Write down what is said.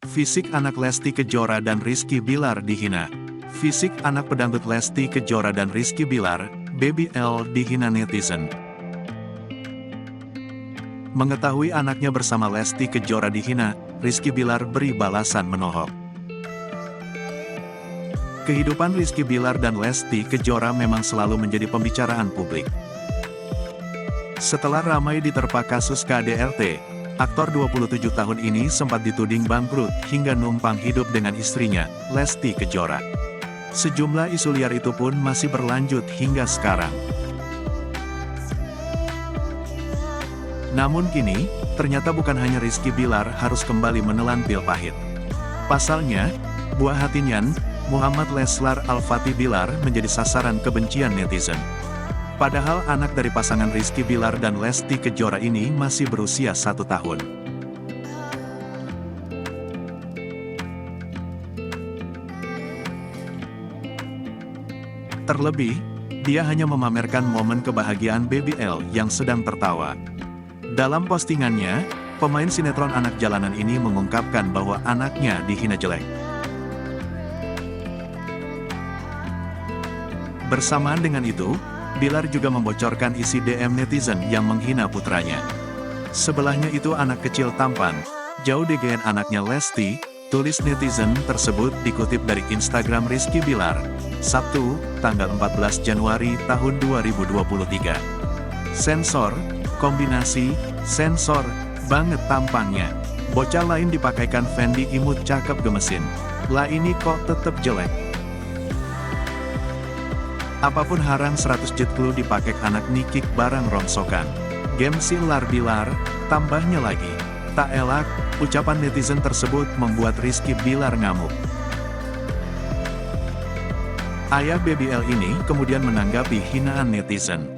Fisik anak Lesti Kejora dan Rizky Bilar dihina. Fisik anak pedangdut Lesti Kejora dan Rizky Bilar, Baby L, dihina netizen. Mengetahui anaknya bersama Lesti Kejora dihina, Rizky Bilar beri balasan menohok. Kehidupan Rizky Bilar dan Lesti Kejora memang selalu menjadi pembicaraan publik. Setelah ramai diterpa kasus KDRT, aktor 27 tahun ini sempat dituding bangkrut hingga numpang hidup dengan istrinya, Lesti Kejora. Sejumlah isu liar itu pun masih berlanjut hingga sekarang. Namun kini, ternyata bukan hanya Rizky Bilar harus kembali menelan pil pahit. Pasalnya, buah hatinya, Muhammad Leslar Al-Fatih Bilar menjadi sasaran kebencian netizen. Padahal anak dari pasangan Rizky Bilar dan Lesti Kejora ini masih berusia 1 tahun. Terlebih, dia hanya memamerkan momen kebahagiaan Baby L yang sedang tertawa. Dalam postingannya, pemain sinetron anak jalanan ini mengungkapkan bahwa anaknya dihina jelek. Bersamaan dengan itu, Bilar juga membocorkan isi DM netizen yang menghina putranya. Sebelahnya itu anak kecil tampan, jauh degean anaknya Lesti, tulis netizen tersebut dikutip dari Instagram Rizky Bilar, Sabtu, tanggal 14 Januari tahun 2023. Sensor, kombinasi, sensor, banget tampangnya. Bocah lain dipakaikan Fendi imut cakep gemesin. Lah ini kok tetep jelek. Apapun harang 100 jet clue dipakai anak nikik barang rongsokan. Gemsi lar Bilar, tambahnya lagi. Tak elak, ucapan netizen tersebut membuat Rizky Bilar ngamuk. Ayah Baby L ini kemudian menanggapi hinaan netizen.